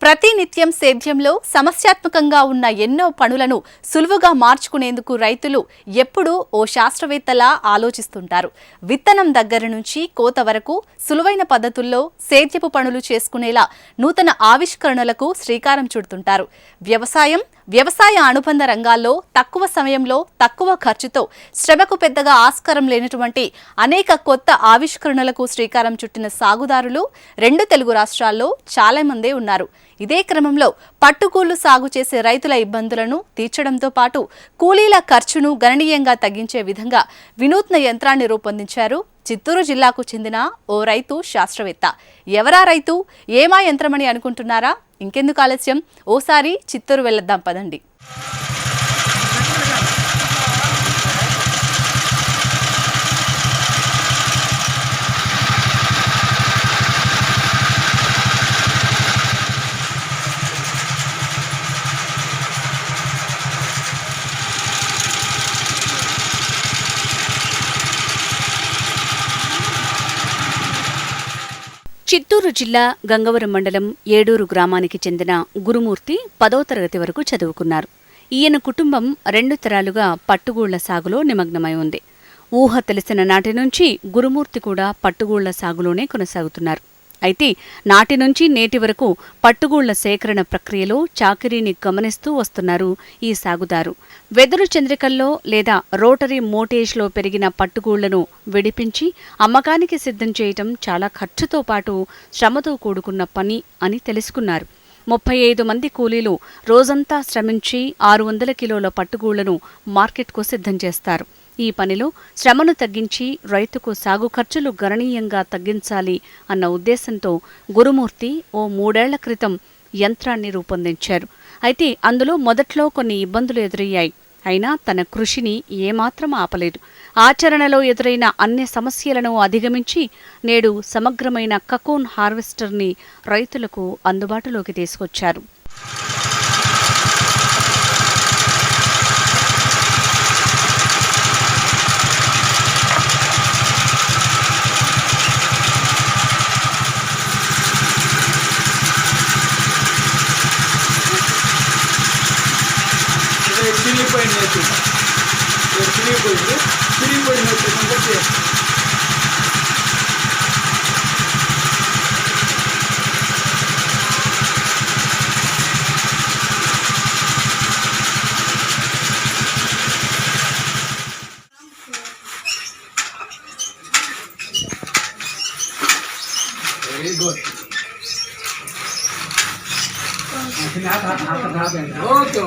ప్రతినిత్యం సేద్యంలో సమస్యాత్మకంగా ఉన్న ఎన్నో పనులను సులువుగా మార్చుకునేందుకు రైతులు ఎప్పుడూ ఓ శాస్త్రవేత్తలా ఆలోచిస్తుంటారు. విత్తనం దగ్గర నుంచి కోత వరకు సులువైన పద్ధతుల్లో సేద్యపు పనులు చేసుకునేలా నూతన ఆవిష్కరణలకు శ్రీకారం చుడుతుంటారు. వ్యవసాయ అనుబంధ రంగాల్లో తక్కువ సమయంలో తక్కువ ఖర్చుతో శ్రమకు పెద్దగా ఆస్కారం లేనటువంటి అనేక కొత్త ఆవిష్కరణలకు శ్రీకారం చుట్టిన సాగుదారులు రెండు తెలుగు రాష్ట్రాల్లో చాలా మందే ఉన్నారు. ఇదే క్రమంలో పట్టుకూళ్లు సాగు చేసే రైతుల ఇబ్బందులను తీర్చడంతో పాటు కూలీల ఖర్చును గణనీయంగా తగ్గించే విధంగా వినూత్న యంత్రాన్ని రూపొందించారు చిత్తూరు జిల్లాకు చెందిన ఓ రైతు శాస్త్రవేత్త. ఎవరా రైతు, ఏమా యంత్రమని అనుకుంటున్నారా? ఇంకెందుకు ఆలస్యం, ఓసారి చిత్తూరు వెళ్ళొద్దాం పదండి. చిత్తూరు జిల్లా గంగవరం మండలం ఏడూరు గ్రామానికి చెందిన గురుమూర్తి 10వ తరగతి వరకు చదువుకున్నారు. ఈయన కుటుంబం 2 తరాలుగా పట్టుగూళ్ల సాగులో నిమగ్నమై ఉంది. ఊహ తెలిసిన నాటి నుంచి గురుమూర్తి కూడా పట్టుగూళ్ల సాగులోనే కొనసాగుతున్నారు. అయితే నాటి నుంచి నేటి వరకు పట్టుగూళ్ల సేకరణ ప్రక్రియలో చాకిరీని గమనిస్తూ వస్తున్నారు ఈ సాగుదారు. వెదురు చంద్రికల్లో లేదా రోటరీ మోటేజ్లో పెరిగిన పట్టుగూళ్లను విడిపించి అమ్మకానికి సిద్ధం చేయటం చాలా ఖర్చుతో పాటు శ్రమతో కూడుకున్న పని అని తెలుసుకున్నారు. 35 మంది కూలీలు రోజంతా శ్రమించి 600 కిలోల పట్టుగూళ్లను మార్కెట్కు సిద్ధం చేస్తారు. ఈ పనిలో శ్రమను తగ్గించి రైతుకు సాగు ఖర్చులు గణనీయంగా తగ్గించాలి అన్న ఉద్దేశంతో గురుమూర్తి ఓ 3 ఏళ్ల క్రితం యంత్రాన్ని రూపొందించారు. అయితే అందులో మొదట్లో కొన్ని ఇబ్బందులు ఎదురయ్యాయి. అయినా తన కృషిని ఏమాత్రం ఆపలేదు. ఆచరణలో ఎదురైన అన్ని సమస్యలను అధిగమించి నేడు సమగ్రమైన కకూన్ హార్వెస్టర్ని రైతులకు అందుబాటులోకి తీసుకొచ్చారు. Very good. Okay.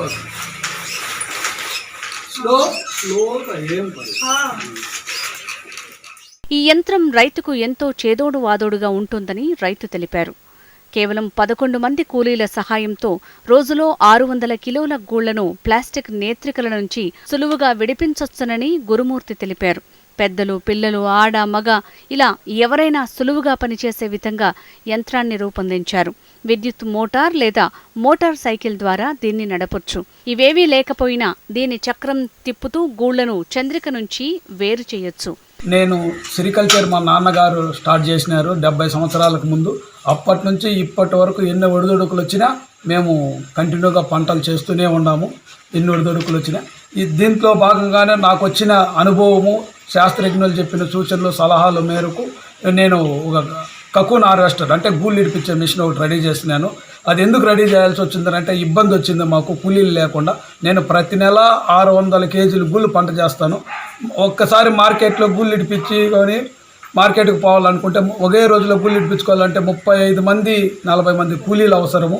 Slow. ఈ యంత్రం రైతుకు ఎంతో చేదోడు వాదోడుగా ఉంటుందని రైతు తెలిపారు. కేవలం 11 మంది కూలీల సహాయంతో రోజులో 600 కిలోల గూళ్లను ప్లాస్టిక్ నేత్రికల నుంచి సులువుగా విడిపించొచ్చునని గురుమూర్తి తెలిపారు. పెద్దలు, పిల్లలు, ఆడ, మగ ఇలా ఎవరైనా సులువుగా పనిచేసే విధంగా యంత్రాన్ని రూపొందించారు. విద్యుత్ మోటార్ లేదా మోటార్ సైకిల్ ద్వారా దీన్ని నడపొచ్చు. ఇవేవీ లేకపోయినా దీని చక్రం తిప్పుతూ గూళ్లను చంద్రిక నుంచి వేరు చేయొచ్చు. నేను సిరికల్చర్ మా నాన్నగారు స్టార్ట్ చేసినారు 70 సంవత్సరాలకు ముందు. అప్పటి నుంచి ఇప్పటి వరకు ఎన్ని ఒడిదుడుకులు వచ్చినా మేము కంటిన్యూగా పంటలు చేస్తూనే ఉన్నాము. ఎన్ని ఒడిదుడుకులు వచ్చినా దీంట్లో భాగంగానే నాకు వచ్చిన అనుభవము, శాస్త్రజ్ఞులు చెప్పిన సూచనలు, సలహాల మేరకు నేను ఒక కకూన్ హార్వెస్టర్ అంటే గూళ్ళు ఇడిపించే మిషన్ ఒకటి రెడీ చేసినాను. అది ఎందుకు రెడీ చేయాల్సి వచ్చిందంటే ఇబ్బంది వచ్చింది మాకు కూలీలు లేకుండా. నేను ప్రతి నెల 600 కేజీలు గూళ్ళు పంట చేస్తాను. ఒక్కసారి మార్కెట్లో గూళ్ళు ఇడిపించి కానీ మార్కెట్కి పోవాలనుకుంటే ఒకే రోజులో గూళ్ళు ఇడిపించుకోవాలంటే 35 మంది 40 మంది కూలీలు అవసరము.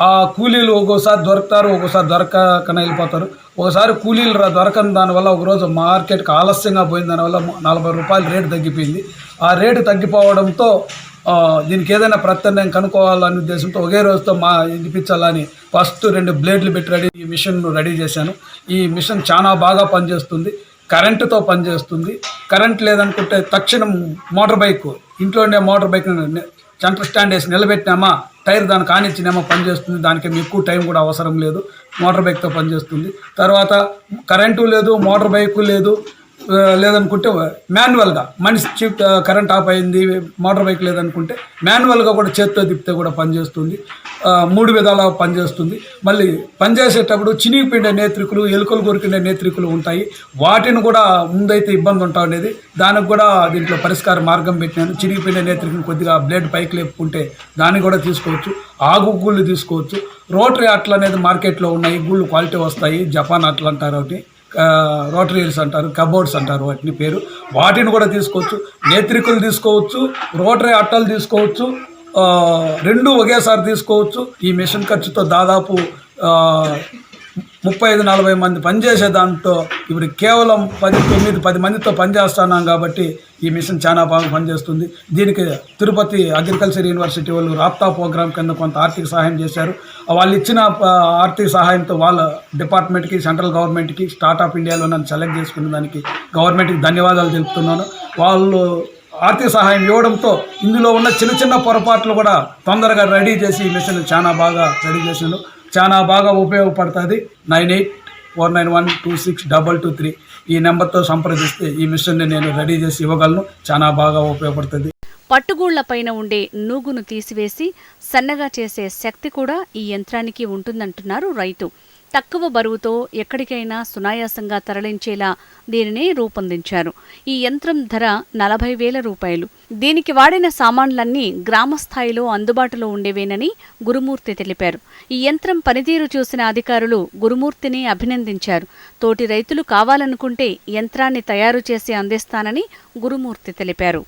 ఆ కూలీలు ఒక్కోసారి దొరుకుతారు, ఒక్కోసారి దొరకకనే వెళ్ళిపోతారు. ఒకసారి కూలీలు దొరకని దానివల్ల ఒకరోజు మార్కెట్కి ఆలస్యంగా పోయిన దానివల్ల 40 రూపాయలు రేటు తగ్గిపోయింది. ఆ రేటు తగ్గిపోవడంతో దీనికి ఏదైనా ప్రత్యామ్నాయం కనుక్కోవాలనే ఉద్దేశంతో ఒకే రోజుతో ఇడిపించాలని ఫస్ట్ 2 బ్లేడ్లు పెట్టి ఈ మిషన్ రెడీ చేశాను. ఈ మిషన్ చాలా బాగా పనిచేస్తుంది. కరెంటుతో పనిచేస్తుంది. కరెంట్ లేదనుకుంటే తక్షణం మోటార్ బైక్, ఇంట్లోనే మోటార్ బైక్ సెంటర్ స్టాండ్ వేసి నిలబెట్టినామా, టైర్ దాన్ని కానిచ్చినామా పనిచేస్తుంది. దానికి ఎక్కువ టైం కూడా అవసరం లేదు. మోటార్ బైక్తో పనిచేస్తుంది. తర్వాత కరెంటు లేదు, మోటార్ బైకు లేదు, లేదనుకుంటే మాన్యువల్గా మనిషి షిఫ్ట్ కరెంట్ ఆఫ్ అయింది, మోటార్ బైక్ లేదనుకుంటే మాన్యువల్గా కూడా చేత్తో తిప్పితే కూడా పనిచేస్తుంది. 3 విధాలా పనిచేస్తుంది. మళ్ళీ పనిచేసేటప్పుడు చినిగిపోయిన నేత్రికులు, ఎలుకలు కొరికిన నేత్రికులు ఉంటాయి. వాటిని కూడా ముందైతే ఇబ్బంది ఉంటా ఉండేది. దానికి కూడా దీంట్లో పరిష్కార మార్గం పెట్టినాను. చినిగిపోయిన నేత్రికులు కొద్దిగా బ్లేడ్ పైకి లేపుకుంటే దాన్ని కూడా తీసుకోవచ్చు. ఆగు గుళ్ళు తీసుకోవచ్చు. రోటరీ అట్లు అనేది మార్కెట్లో ఉన్నాయి. గుళ్ళు క్వాలిటీ వస్తాయి. జపాన్ అట్లు అంటారు ఒకటి, రోటరీస్ అంటారు, కబోర్డ్స్ అంటారు వాటిని పేరు. వాటిని కూడా తీసుకోవచ్చు. నేత్రికులు తీసుకోవచ్చు, రోటరీ అట్టలు తీసుకోవచ్చు. రెండు ఒకేసారి తీసుకోవచ్చు. ఈ మిషన్ ఖర్చుతో దాదాపు 35-40 మంది పనిచేసే దాంతో ఇప్పుడు కేవలం 10 మందితో పనిచేస్తున్నాం కాబట్టి ఈ మిషన్ చాలా బాగా పనిచేస్తుంది. దీనికి తిరుపతి అగ్రికల్చర్ యూనివర్సిటీ వాళ్ళు రాప్తా ప్రోగ్రాం కింద కొంత ఆర్థిక సహాయం చేశారు. వాళ్ళు ఇచ్చిన ఆర్థిక సహాయంతో వాళ్ళ డిపార్ట్మెంట్కి, సెంట్రల్ గవర్నమెంట్కి, స్టార్ట్అప్ ఇండియాలో నన్ను సెలెక్ట్ చేసుకున్న దానికి గవర్నమెంట్కి ధన్యవాదాలు తెలుపుతున్నాను. వాళ్ళు ఆర్థిక సహాయం ఇవ్వడంతో ఇందులో ఉన్న చిన్న పొరపాట్లు కూడా తొందరగా రెడీ చేసి ఈ మిషన్ చాలా బాగా రెడీ చేశాను. చాలా బాగా ఉపయోగపడుతుంది. 9849126223 ఈ నెంబర్తో సంప్రదిస్తే ఈ మిషన్ని నేను రెడీ చేసి ఇవ్వగలను. చాలా బాగా ఉపయోగపడుతుంది. పట్టుగూళ్లపైన ఉండే నూగును తీసివేసి సన్నగా చేసే శక్తి కూడా ఈ యంత్రానికి ఉంటుందంటున్నారు రైతు. తక్కువ బరువుతో ఎక్కడికైనా సునాయాసంగా తరలించేలా దీనిని రూపొందించారు. ఈ యంత్రం ధర 40,000 రూపాయలు. దీనికి వాడిన సామాన్లన్నీ గ్రామస్థాయిలో అందుబాటులో ఉండేవేనని గురుమూర్తి తెలిపారు. ఈ యంత్రం పనితీరు చూసిన అధికారులు గురుమూర్తిని అభినందించారు. తోటి రైతులు కావాలనుకుంటే యంత్రాన్ని తయారు చేసి అందిస్తానని గురుమూర్తి తెలిపారు.